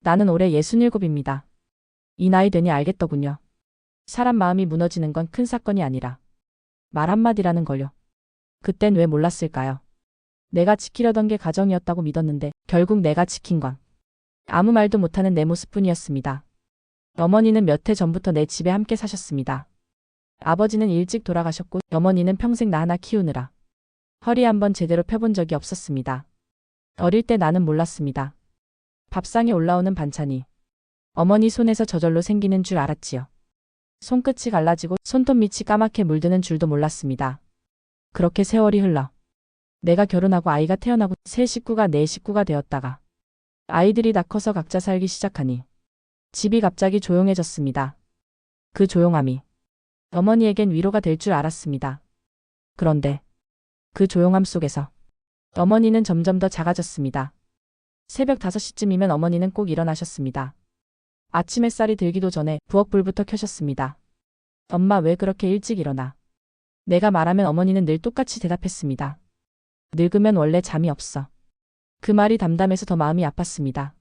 나는 올해 67입니다. 이 나이 되니 알겠더군요. 사람 마음이 무너지는 건 큰 사건이 아니라 말 한마디라는 걸요. 그땐 왜 몰랐을까요? 내가 지키려던 게 가정이었다고 믿었는데 결국 내가 지킨 건 아무 말도 못하는 내 모습뿐이었습니다. 어머니는 몇 해 전부터 내 집에 함께 사셨습니다. 아버지는 일찍 돌아가셨고 어머니는 평생 나 하나 키우느라 허리 한번 제대로 펴본 적이 없었습니다. 어릴 때 나는 몰랐습니다. 밥상에 올라오는 반찬이 어머니 손에서 저절로 생기는 줄 알았지요. 손끝이 갈라지고 손톱 밑이 까맣게 물드는 줄도 몰랐습니다. 그렇게 세월이 흘러 내가 결혼하고 아이가 태어나고 새 식구가 내 식구가 되었다가 아이들이 다 커서 각자 살기 시작하니 집이 갑자기 조용해졌습니다. 그 조용함이 어머니에겐 위로가 될 줄 알았습니다. 그런데 그 조용함 속에서 어머니는 점점 더 작아졌습니다. 새벽 5시쯤이면 어머니는 꼭 일어나셨습니다. 아침 햇살이 들기도 전에 부엌불부터 켜셨습니다. 엄마 왜 그렇게 일찍 일어나? 내가 말하면 어머니는 늘 똑같이 대답했습니다. 늙으면 원래 잠이 없어. 그 말이 담담해서 더 마음이 아팠습니다.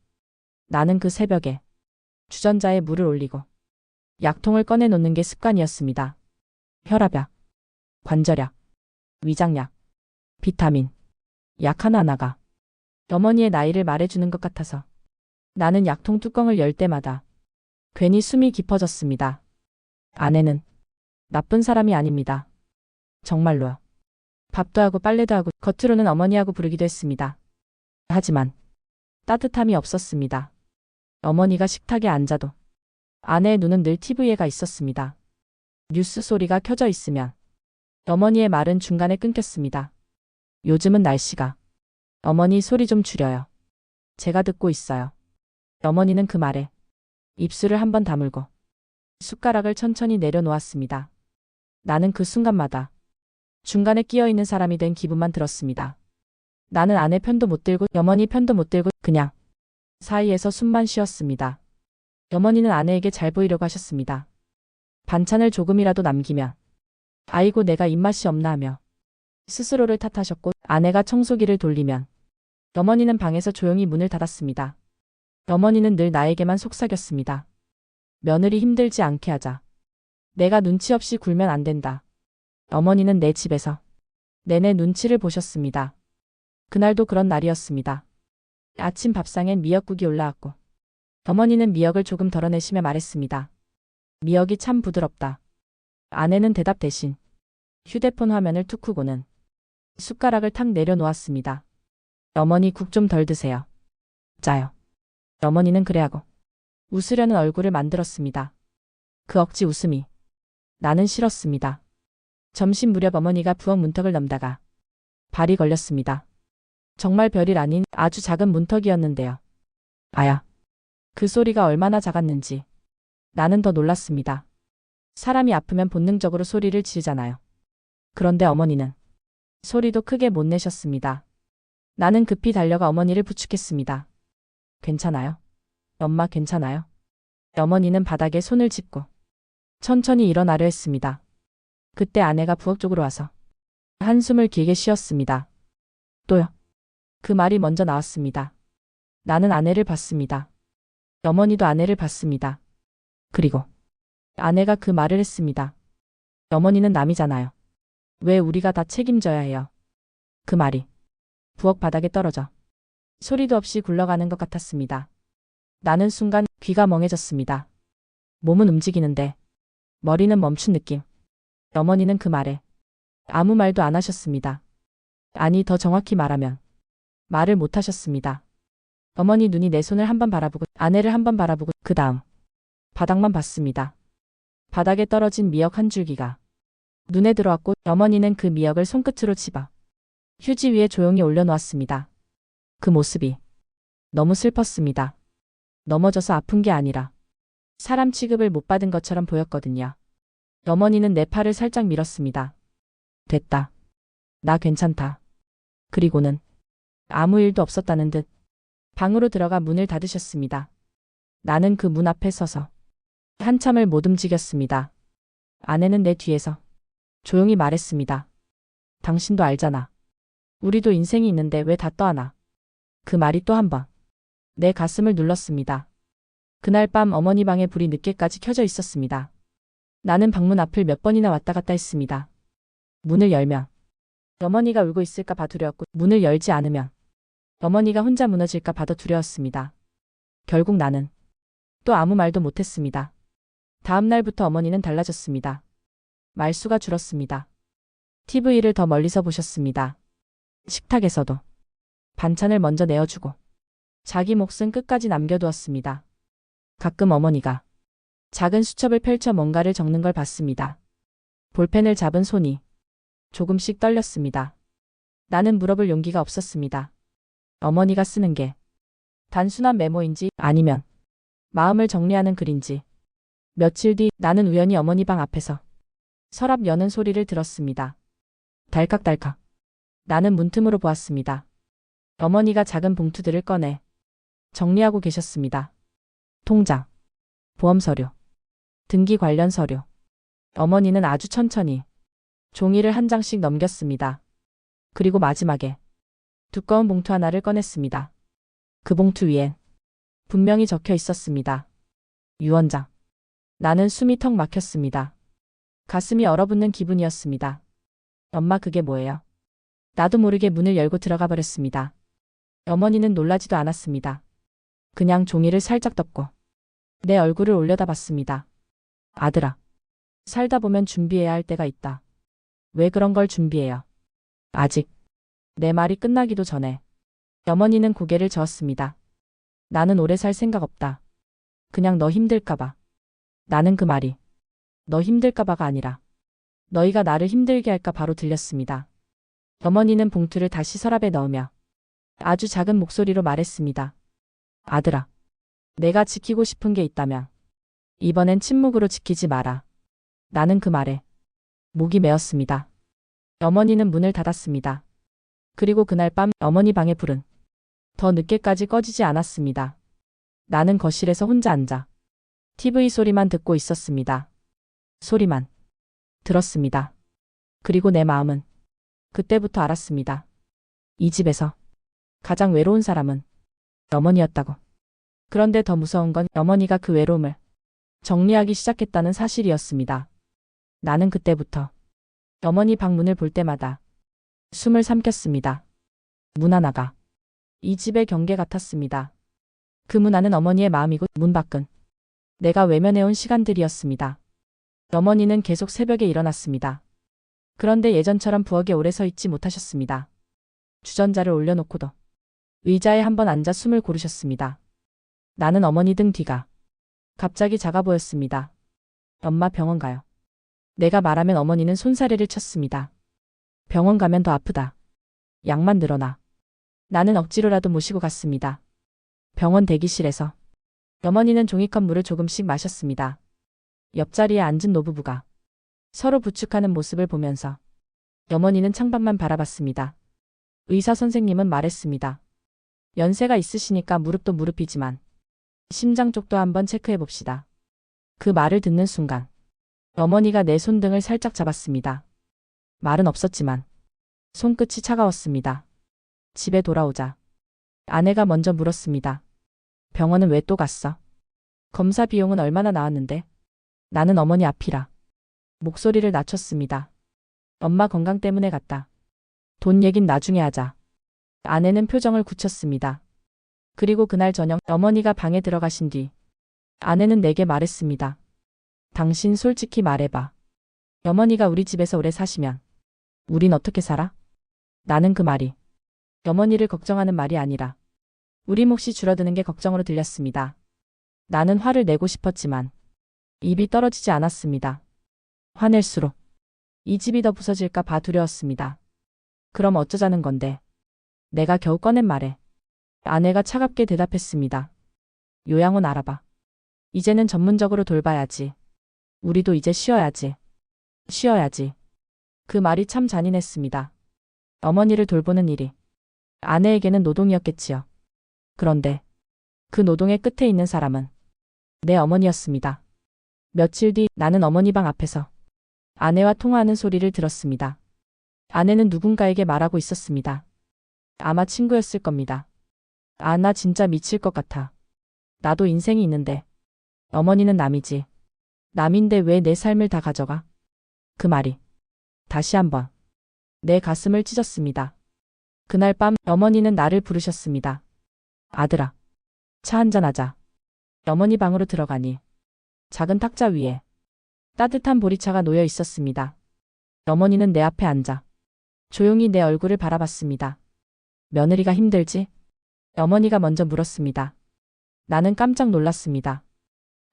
나는 그 새벽에 주전자에 물을 올리고 약통을 꺼내놓는 게 습관이었습니다. 혈압약, 관절약, 위장약, 비타민, 약 하나하나가 어머니의 나이를 말해주는 것 같아서 나는 약통 뚜껑을 열 때마다 괜히 숨이 깊어졌습니다. 아내는 나쁜 사람이 아닙니다. 정말로요. 밥도 하고 빨래도 하고 겉으로는 어머니하고 부르기도 했습니다. 하지만 따뜻함이 없었습니다. 어머니가 식탁에 앉아도 아내의 눈은 늘 TV에 가 있었습니다. 뉴스 소리가 켜져 있으면 어머니의 말은 중간에 끊겼습니다. 요즘은 날씨가 어머니 소리 좀 줄여요. 제가 듣고 있어요. 어머니는 그 말에 입술을 한번 다물고 숟가락을 천천히 내려놓았습니다. 나는 그 순간마다 중간에 끼어있는 사람이 된 기분만 들었습니다. 나는 아내 편도 못 들고 어머니 편도 못 들고 그냥 사이에서 숨만 쉬었습니다. 어머니는 아내에게 잘 보이려고 하셨습니다. 반찬을 조금이라도 남기면 아이고 내가 입맛이 없나 하며 스스로를 탓하셨고 아내가 청소기를 돌리면 어머니는 방에서 조용히 문을 닫았습니다. 어머니는 늘 나에게만 속삭였습니다. 며느리 힘들지 않게 하자. 내가 눈치 없이 굴면 안 된다. 어머니는 내 집에서 내내 눈치를 보셨습니다. 그날도 그런 날이었습니다. 아침 밥상엔 미역국이 올라왔고 어머니는 미역을 조금 덜어내시며 말했습니다. 미역이 참 부드럽다. 아내는 대답 대신 휴대폰 화면을 툭 끄고는 숟가락을 탁 내려놓았습니다. 어머니 국 좀 덜 드세요. 짜요. 어머니는 그래 하고 웃으려는 얼굴을 만들었습니다. 그 억지 웃음이 나는 싫었습니다. 점심 무렵 어머니가 부엌 문턱을 넘다가 발이 걸렸습니다. 정말 별일 아닌 아주 작은 문턱이었는데요. 아야. 그 소리가 얼마나 작았는지 나는 더 놀랐습니다. 사람이 아프면 본능적으로 소리를 지르잖아요. 그런데 어머니는 소리도 크게 못 내셨습니다. 나는 급히 달려가 어머니를 부축했습니다. 괜찮아요? 엄마 괜찮아요? 어머니는 바닥에 손을 짚고 천천히 일어나려 했습니다. 그때 아내가 부엌 쪽으로 와서 한숨을 길게 쉬었습니다. 또요. 그 말이 먼저 나왔습니다. 나는 아내를 봤습니다. 어머니도 아내를 봤습니다. 그리고 아내가 그 말을 했습니다. 어머니는 남이잖아요. 왜 우리가 다 책임져야 해요? 그 말이 부엌 바닥에 떨어져 소리도 없이 굴러가는 것 같았습니다. 나는 순간 귀가 멍해졌습니다. 몸은 움직이는데 머리는 멈춘 느낌. 어머니는 그 말에 아무 말도 안 하셨습니다. 아니 더 정확히 말하면 말을 못 하셨습니다. 어머니 눈이 내 손을 한번 바라보고 아내를 한번 바라보고 그 다음 바닥만 봤습니다. 바닥에 떨어진 미역 한 줄기가 눈에 들어왔고 어머니는 그 미역을 손끝으로 집어 휴지 위에 조용히 올려놓았습니다. 그 모습이 너무 슬펐습니다. 넘어져서 아픈 게 아니라 사람 취급을 못 받은 것처럼 보였거든요. 어머니는 내 팔을 살짝 밀었습니다. 됐다. 나 괜찮다. 그리고는 아무 일도 없었다는 듯 방으로 들어가 문을 닫으셨습니다. 나는 그 문 앞에 서서 한참을 못 움직였습니다. 아내는 내 뒤에서 조용히 말했습니다. 당신도 알잖아. 우리도 인생이 있는데 왜 다 떠안아. 그 말이 또 한 번 내 가슴을 눌렀습니다. 그날 밤 어머니 방에 불이 늦게까지 켜져 있었습니다. 나는 방문 앞을 몇 번이나 왔다 갔다 했습니다. 문을 열면 어머니가 울고 있을까 봐 두려웠고, 문을 열지 않으면 어머니가 혼자 무너질까 봐 더 두려웠습니다. 결국 나는 또 아무 말도 못했습니다. 다음 날부터 어머니는 달라졌습니다. 말수가 줄었습니다. TV를 더 멀리서 보셨습니다. 식탁에서도 반찬을 먼저 내어주고 자기 몫은 끝까지 남겨두었습니다. 가끔 어머니가 작은 수첩을 펼쳐 뭔가를 적는 걸 봤습니다. 볼펜을 잡은 손이 조금씩 떨렸습니다. 나는 물어볼 용기가 없었습니다. 어머니가 쓰는 게 단순한 메모인지 아니면 마음을 정리하는 글인지. 며칠 뒤 나는 우연히 어머니 방 앞에서 서랍 여는 소리를 들었습니다. 달칵달칵. 나는 문틈으로 보았습니다. 어머니가 작은 봉투들을 꺼내 정리하고 계셨습니다. 통장, 보험 서류, 등기 관련 서류. 어머니는 아주 천천히 종이를 한 장씩 넘겼습니다. 그리고 마지막에 두꺼운 봉투 하나를 꺼냈습니다. 그 봉투 위엔 분명히 적혀 있었습니다. 유언장. 나는 숨이 턱 막혔습니다. 가슴이 얼어붙는 기분이었습니다. 엄마, 그게 뭐예요? 나도 모르게 문을 열고 들어가 버렸습니다. 어머니는 놀라지도 않았습니다. 그냥 종이를 살짝 덮고 내 얼굴을 올려다봤습니다. 아들아, 살다 보면 준비해야 할 때가 있다. 왜 그런 걸 준비해요? 아직 내 말이 끝나기도 전에 어머니는 고개를 저었습니다. 나는 오래 살 생각 없다. 그냥 너 힘들까봐. 나는 그 말이 너 힘들까봐가 아니라 너희가 나를 힘들게 할까 바로 들렸습니다. 어머니는 봉투를 다시 서랍에 넣으며 아주 작은 목소리로 말했습니다. 아들아, 내가 지키고 싶은 게 있다면 이번엔 침묵으로 지키지 마라. 나는 그 말에 목이 메었습니다. 어머니는 문을 닫았습니다. 그리고 그날 밤 어머니 방의 불은 더 늦게까지 꺼지지 않았습니다. 나는 거실에서 혼자 앉아 TV 소리만 듣고 있었습니다. 소리만 들었습니다. 그리고 내 마음은 그때부터 알았습니다. 이 집에서 가장 외로운 사람은 어머니였다고. 그런데 더 무서운 건 어머니가 그 외로움을 정리하기 시작했다는 사실이었습니다. 나는 그때부터 어머니 방 문을 볼 때마다 숨을 삼켰습니다. 문 하나가 이 집의 경계 같았습니다. 그 문 안은 어머니의 마음이고 문 밖은 내가 외면해온 시간들이었습니다. 어머니는 계속 새벽에 일어났습니다. 그런데 예전처럼 부엌에 오래 서 있지 못하셨습니다. 주전자를 올려놓고도 의자에 한번 앉아 숨을 고르셨습니다. 나는 어머니 등 뒤가 갑자기 작아 보였습니다. 엄마, 병원 가요. 내가 말하면 어머니는 손사래를 쳤습니다. 병원 가면 더 아프다. 약만 늘어나. 나는 억지로라도 모시고 갔습니다. 병원 대기실에서 어머니는 종이컵 물을 조금씩 마셨습니다. 옆자리에 앉은 노부부가 서로 부축하는 모습을 보면서 어머니는 창밖만 바라봤습니다. 의사 선생님은 말했습니다. 연세가 있으시니까 무릎도 무릎이지만 심장 쪽도 한번 체크해 봅시다. 그 말을 듣는 순간 어머니가 내 손등을 살짝 잡았습니다. 말은 없었지만 손끝이 차가웠습니다. 집에 돌아오자 아내가 먼저 물었습니다. 병원은 왜 또 갔어? 검사 비용은 얼마나 나왔는데? 나는 어머니 앞이라 목소리를 낮췄습니다. 엄마 건강 때문에 갔다. 돈 얘긴 나중에 하자. 아내는 표정을 굳혔습니다. 그리고 그날 저녁 어머니가 방에 들어가신 뒤 아내는 내게 말했습니다. 당신 솔직히 말해봐. 어머니가 우리 집에서 오래 사시면 우린 어떻게 살아? 나는 그 말이 어머니를 걱정하는 말이 아니라 우리 몫이 줄어드는 게 걱정으로 들렸습니다. 나는 화를 내고 싶었지만 입이 떨어지지 않았습니다. 화낼수록 이 집이 더 부서질까 봐 두려웠습니다. 그럼 어쩌자는 건데? 내가 겨우 꺼낸 말에 아내가 차갑게 대답했습니다. 요양원 알아봐. 이제는 전문적으로 돌봐야지. 우리도 이제 쉬어야지. 쉬어야지. 그 말이 참 잔인했습니다. 어머니를 돌보는 일이 아내에게는 노동이었겠지요. 그런데 그 노동의 끝에 있는 사람은 내 어머니였습니다. 며칠 뒤 나는 어머니 방 앞에서 아내와 통화하는 소리를 들었습니다. 아내는 누군가에게 말하고 있었습니다. 아마 친구였을 겁니다. 아, 나 진짜 미칠 것 같아. 나도 인생이 있는데 어머니는 남이지. 남인데 왜 내 삶을 다 가져가? 그 말이 다시 한번 내 가슴을 찢었습니다. 그날 밤 어머니는 나를 부르셨습니다. 아들아, 차 한잔하자. 어머니 방으로 들어가니 작은 탁자 위에 따뜻한 보리차가 놓여 있었습니다. 어머니는 내 앞에 앉아 조용히 내 얼굴을 바라봤습니다. 며느리가 힘들지? 어머니가 먼저 물었습니다. 나는 깜짝 놀랐습니다.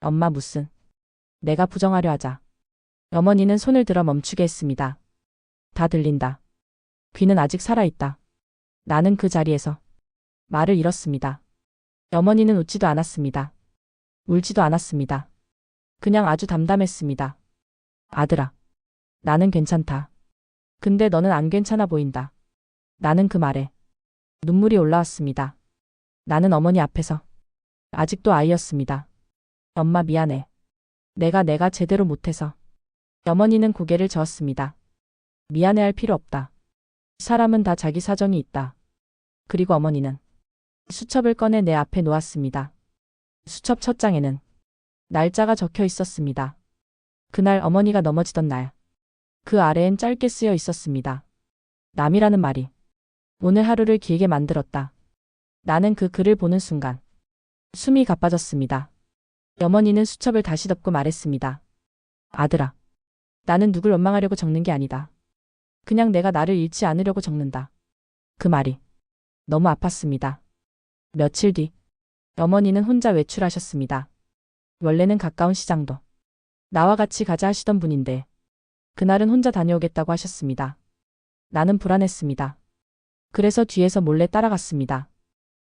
엄마 무슨? 내가 부정하려 하자. 어머니는 손을 들어 멈추게 했습니다. 다 들린다. 귀는 아직 살아있다. 나는 그 자리에서 말을 잃었습니다. 어머니는 웃지도 않았습니다. 울지도 않았습니다. 그냥 아주 담담했습니다. 아들아, 나는 괜찮다. 근데 너는 안 괜찮아 보인다. 나는 그 말에 눈물이 올라왔습니다. 나는 어머니 앞에서 아직도 아이였습니다. 엄마 미안해. 내가 제대로 못해서. 어머니는 고개를 저었습니다. 미안해할 필요 없다. 사람은 다 자기 사정이 있다. 그리고 어머니는 수첩을 꺼내 내 앞에 놓았습니다. 수첩 첫 장에는 날짜가 적혀 있었습니다. 그날 어머니가 넘어지던 날. 그 아래엔 짧게 쓰여 있었습니다. 남이라는 말이 오늘 하루를 길게 만들었다. 나는 그 글을 보는 순간 숨이 가빠졌습니다. 어머니는 수첩을 다시 덮고 말했습니다. 아들아, 나는 누굴 원망하려고 적는 게 아니다. 그냥 내가 나를 잃지 않으려고 적는다. 그 말이 너무 아팠습니다. 며칠 뒤 어머니는 혼자 외출하셨습니다. 원래는 가까운 시장도 나와 같이 가자 하시던 분인데 그날은 혼자 다녀오겠다고 하셨습니다. 나는 불안했습니다. 그래서 뒤에서 몰래 따라갔습니다.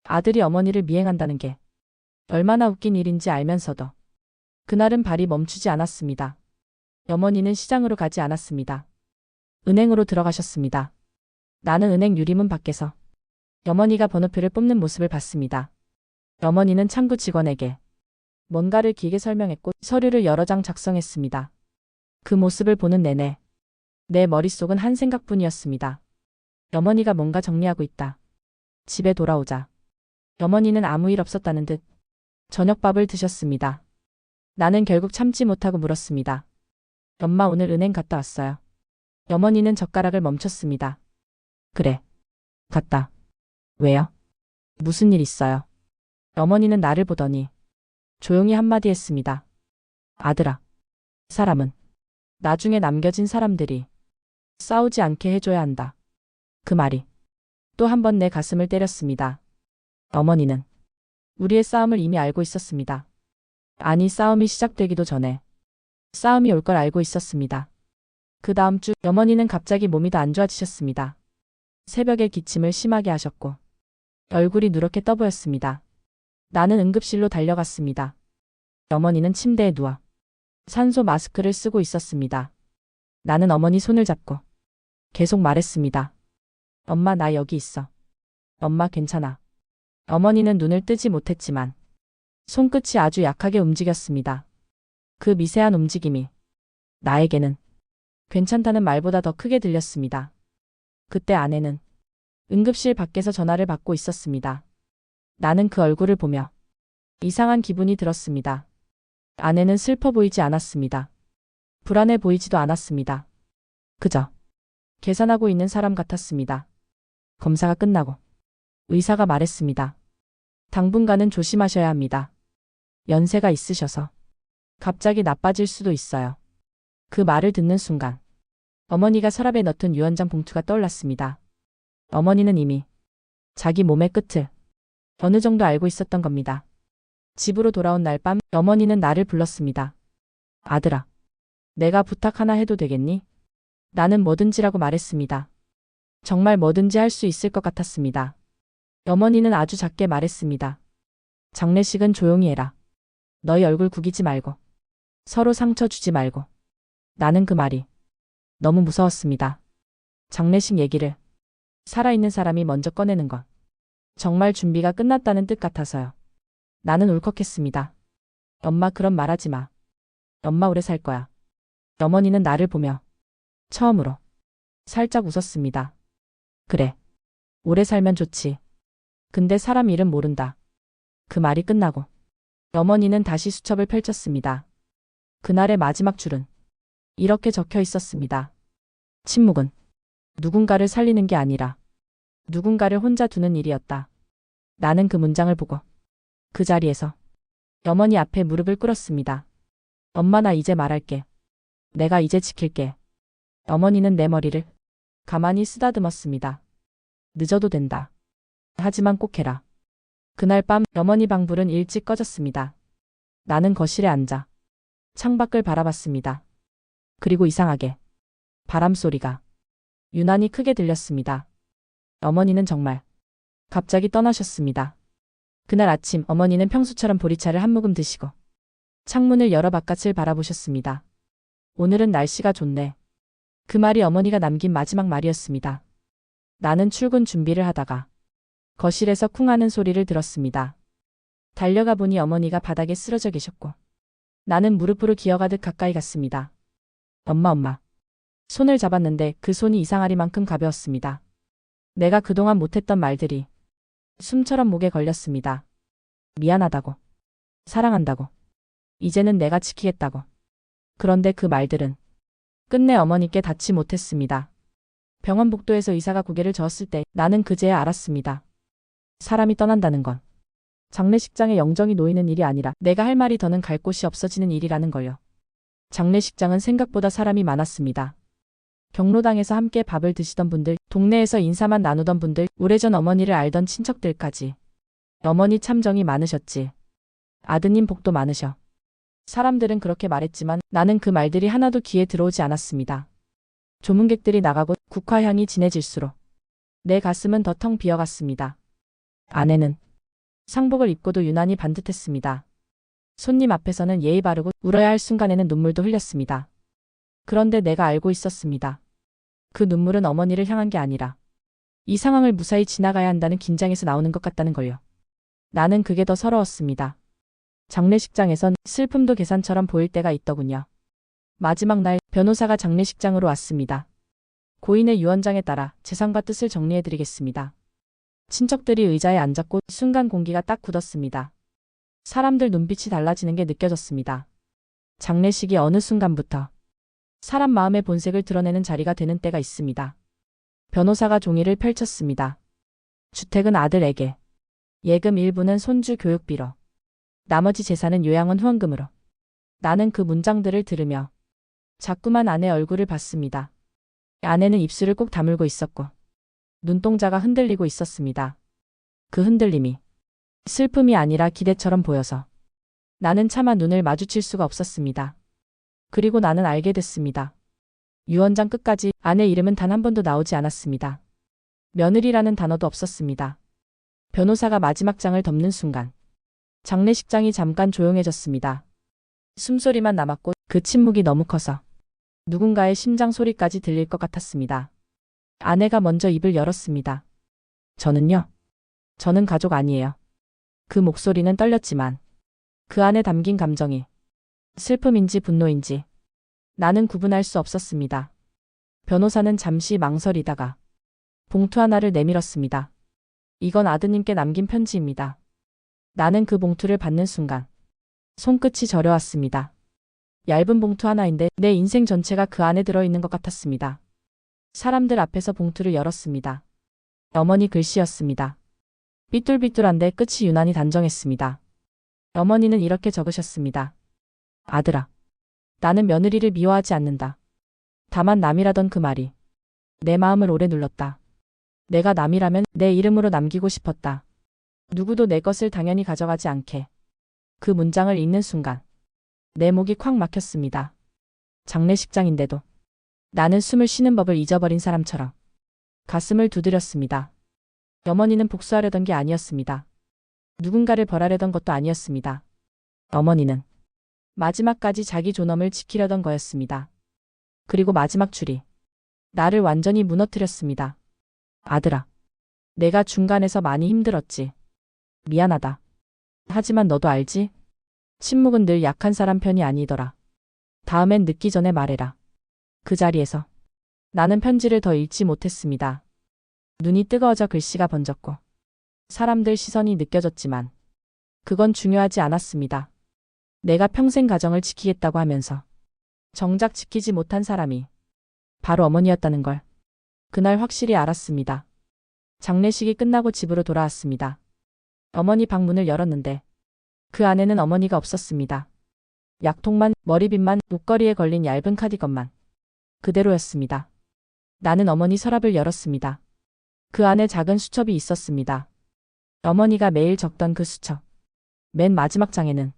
아들이 어머니를 미행한다는 게 얼마나 웃긴 일인지 알면서도 그날은 발이 멈추지 않았습니다. 어머니는 시장으로 가지 않았습니다. 은행으로 들어가셨습니다. 나는 은행 유리문 밖에서 어머니가 번호표를 뽑는 모습을 봤습니다. 어머니는 창구 직원에게 뭔가를 길게 설명했고 서류를 여러 장 작성했습니다. 그 모습을 보는 내내 내 머릿속은 한 생각뿐이었습니다. 어머니가 뭔가 정리하고 있다. 집에 돌아오자 어머니는 아무 일 없었다는 듯 저녁밥을 드셨습니다. 나는 결국 참지 못하고 물었습니다. 엄마 오늘 은행 갔다 왔어요. 어머니는 젓가락을 멈췄습니다. 그래. 갔다. 왜요? 무슨 일 있어요? 어머니는 나를 보더니 조용히 한마디 했습니다. 아들아, 사람은 나중에 남겨진 사람들이 싸우지 않게 해줘야 한다. 그 말이 또 한 번 내 가슴을 때렸습니다. 어머니는 우리의 싸움을 이미 알고 있었습니다. 아니, 싸움이 시작되기도 전에 싸움이 올 걸 알고 있었습니다. 그 다음 주 어머니는 갑자기 몸이 더 안 좋아지셨습니다. 새벽에 기침을 심하게 하셨고 얼굴이 누렇게 떠 보였습니다. 나는 응급실로 달려갔습니다. 어머니는 침대에 누워 산소 마스크를 쓰고 있었습니다. 나는 어머니 손을 잡고 계속 말했습니다. 엄마, 나 여기 있어. 엄마 괜찮아. 어머니는 눈을 뜨지 못했지만 손끝이 아주 약하게 움직였습니다. 그 미세한 움직임이 나에게는 괜찮다는 말보다 더 크게 들렸습니다. 그때 아내는 응급실 밖에서 전화를 받고 있었습니다. 나는 그 얼굴을 보며 이상한 기분이 들었습니다. 아내는 슬퍼 보이지 않았습니다. 불안해 보이지도 않았습니다. 그저 계산하고 있는 사람 같았습니다. 검사가 끝나고 의사가 말했습니다. 당분간은 조심하셔야 합니다. 연세가 있으셔서 갑자기 나빠질 수도 있어요. 그 말을 듣는 순간 어머니가 서랍에 넣던 유언장 봉투가 떠올랐습니다. 어머니는 이미 자기 몸의 끝을 어느 정도 알고 있었던 겁니다. 집으로 돌아온 날 밤 어머니는 나를 불렀습니다. 아들아, 내가 부탁 하나 해도 되겠니? 나는 뭐든지라고 말했습니다. 정말 뭐든지 할 수 있을 것 같았습니다. 어머니는 아주 작게 말했습니다. 장례식은 조용히 해라. 너희 얼굴 구기지 말고 서로 상처 주지 말고. 나는 그 말이 너무 무서웠습니다. 장례식 얘기를 살아있는 사람이 먼저 꺼내는 건 정말 준비가 끝났다는 뜻 같아서요. 나는 울컥했습니다. 엄마, 그런 말하지 마. 엄마 오래 살 거야. 어머니는 나를 보며 처음으로 살짝 웃었습니다. 그래, 오래 살면 좋지. 근데 사람 이름 모른다. 그 말이 끝나고 어머니는 다시 수첩을 펼쳤습니다. 그날의 마지막 줄은 이렇게 적혀 있었습니다. 침묵은 누군가를 살리는 게 아니라 누군가를 혼자 두는 일이었다. 나는 그 문장을 보고 그 자리에서 어머니 앞에 무릎을 꿇었습니다. 엄마, 나 이제 말할게. 내가 이제 지킬게. 어머니는 내 머리를 가만히 쓰다듬었습니다. 늦어도 된다. 하지만 꼭 해라. 그날 밤 어머니 방불은 일찍 꺼졌습니다. 나는 거실에 앉아 창밖을 바라봤습니다. 그리고 이상하게 바람 소리가 유난히 크게 들렸습니다. 어머니는 정말 갑자기 떠나셨습니다. 그날 아침 어머니는 평소처럼 보리차를 한 모금 드시고 창문을 열어 바깥을 바라보셨습니다. 오늘은 날씨가 좋네. 그 말이 어머니가 남긴 마지막 말이었습니다. 나는 출근 준비를 하다가 거실에서 쿵 하는 소리를 들었습니다. 달려가 보니 어머니가 바닥에 쓰러져 계셨고 나는 무릎으로 기어가듯 가까이 갔습니다. 엄마. 손을 잡았는데 그 손이 이상하리만큼 가벼웠습니다. 내가 그동안 못했던 말들이 숨처럼 목에 걸렸습니다. 미안하다고. 사랑한다고. 이제는 내가 지키겠다고. 그런데 그 말들은 끝내 어머니께 닿지 못했습니다. 병원 복도에서 의사가 고개를 저었을 때 나는 그제야 알았습니다. 사람이 떠난다는 건 장례식장에 영정이 놓이는 일이 아니라 내가 할 말이 더는 갈 곳이 없어지는 일이라는 걸요. 장례식장은 생각보다 사람이 많았습니다. 경로당에서 함께 밥을 드시던 분들, 동네에서 인사만 나누던 분들, 오래전 어머니를 알던 친척들까지. 어머니 참 정이 많으셨지. 아드님 복도 많으셔. 사람들은 그렇게 말했지만 나는 그 말들이 하나도 귀에 들어오지 않았습니다. 조문객들이 나가고 국화향이 진해질수록 내 가슴은 더 텅 비어갔습니다. 아내는 상복을 입고도 유난히 반듯했습니다. 손님 앞에서는 예의 바르고 울어야 할 순간에는 눈물도 흘렸습니다. 그런데 내가 알고 있었습니다. 그 눈물은 어머니를 향한 게 아니라 이 상황을 무사히 지나가야 한다는 긴장에서 나오는 것 같다는 걸요. 나는 그게 더 서러웠습니다. 장례식장에선 슬픔도 계산처럼 보일 때가 있더군요. 마지막 날 변호사가 장례식장으로 왔습니다. 고인의 유언장에 따라 재산과 뜻을 정리해드리겠습니다. 친척들이 의자에 앉았고 순간 공기가 딱 굳었습니다. 사람들 눈빛이 달라지는 게 느껴졌습니다. 장례식이 어느 순간부터 사람 마음의 본색을 드러내는 자리가 되는 때가 있습니다. 변호사가 종이를 펼쳤습니다. 주택은 아들에게, 예금 일부는 손주 교육비로, 나머지 재산은 요양원 후원금으로. 나는 그 문장들을 들으며 자꾸만 아내 얼굴을 봤습니다. 아내는 입술을 꼭 다물고 있었고 눈동자가 흔들리고 있었습니다. 그 흔들림이 슬픔이 아니라 기대처럼 보여서 나는 차마 눈을 마주칠 수가 없었습니다. 그리고 나는 알게 됐습니다. 유언장 끝까지 아내 이름은 단 한 번도 나오지 않았습니다. 며느리라는 단어도 없었습니다. 변호사가 마지막 장을 덮는 순간 장례식장이 잠깐 조용해졌습니다. 숨소리만 남았고 그 침묵이 너무 커서 누군가의 심장 소리까지 들릴 것 같았습니다. 아내가 먼저 입을 열었습니다. 저는 가족 아니에요. 그 목소리는 떨렸지만 그 안에 담긴 감정이 슬픔인지 분노인지 나는 구분할 수 없었습니다. 변호사는 잠시 망설이다가 봉투 하나를 내밀었습니다. 이건 아드님께 남긴 편지입니다. 나는 그 봉투를 받는 순간 손끝이 저려왔습니다. 얇은 봉투 하나인데 내 인생 전체가 그 안에 들어있는 것 같았습니다. 사람들 앞에서 봉투를 열었습니다. 어머니 글씨였습니다. 삐뚤삐뚤한데 끝이 유난히 단정했습니다. 어머니는 이렇게 적으셨습니다. 아들아, 나는 며느리를 미워하지 않는다. 다만 남이라던 그 말이 내 마음을 오래 눌렀다. 내가 남이라면 내 이름으로 남기고 싶었다. 누구도 내 것을 당연히 가져가지 않게. 그 문장을 읽는 순간 내 목이 콱 막혔습니다. 장례식장인데도 나는 숨을 쉬는 법을 잊어버린 사람처럼 가슴을 두드렸습니다. 어머니는 복수하려던 게 아니었습니다. 누군가를 벌하려던 것도 아니었습니다. 어머니는 마지막까지 자기 존엄을 지키려던 거였습니다. 그리고 마지막 줄이 나를 완전히 무너뜨렸습니다. 아들아, 내가 중간에서 많이 힘들었지. 미안하다. 하지만 너도 알지? 침묵은 늘 약한 사람 편이 아니더라. 다음엔 늦기 전에 말해라. 그 자리에서 나는 편지를 더 읽지 못했습니다. 눈이 뜨거워져 글씨가 번졌고 사람들 시선이 느껴졌지만 그건 중요하지 않았습니다. 내가 평생 가정을 지키겠다고 하면서 정작 지키지 못한 사람이 바로 어머니였다는 걸 그날 확실히 알았습니다. 장례식이 끝나고 집으로 돌아왔습니다. 어머니 방문을 열었는데 그 안에는 어머니가 없었습니다. 약통만, 머리빗만, 목걸이에 걸린 얇은 카디건만 그대로였습니다. 나는 어머니 서랍을 열었습니다. 그 안에 작은 수첩이 있었습니다. 어머니가 매일 적던 그 수첩. 맨 마지막 장에는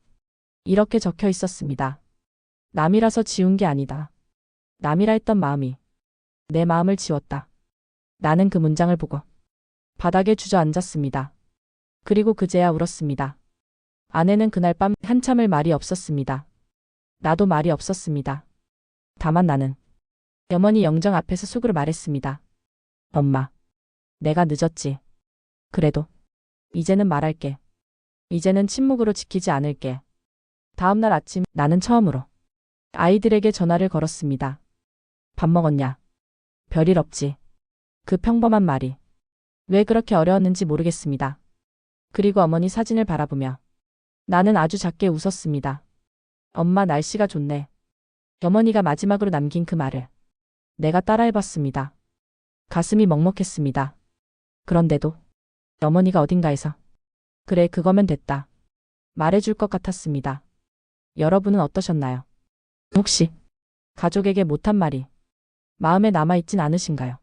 이렇게 적혀 있었습니다. 남이라서 지운 게 아니다. 남이라 했던 마음이 내 마음을 지웠다. 나는 그 문장을 보고 바닥에 주저앉았습니다. 그리고 그제야 울었습니다. 아내는 그날 밤 한참을 말이 없었습니다. 나도 말이 없었습니다. 다만 나는 어머니 영정 앞에서 속으로 말했습니다. 엄마, 내가 늦었지. 그래도 이제는 말할게. 이제는 침묵으로 지키지 않을게. 다음 날 아침 나는 처음으로 아이들에게 전화를 걸었습니다. 밥 먹었냐? 별일 없지. 그 평범한 말이 왜 그렇게 어려웠는지 모르겠습니다. 그리고 어머니 사진을 바라보며 나는 아주 작게 웃었습니다. 엄마 날씨가 좋네. 어머니가 마지막으로 남긴 그 말을 내가 따라해봤습니다. 가슴이 먹먹했습니다. 그런데도 어머니가 어딘가에서 그래 그거면 됐다. 말해줄 것 같았습니다. 여러분은 어떠셨나요? 혹시 가족에게 못한 말이 마음에 남아있진 않으신가요?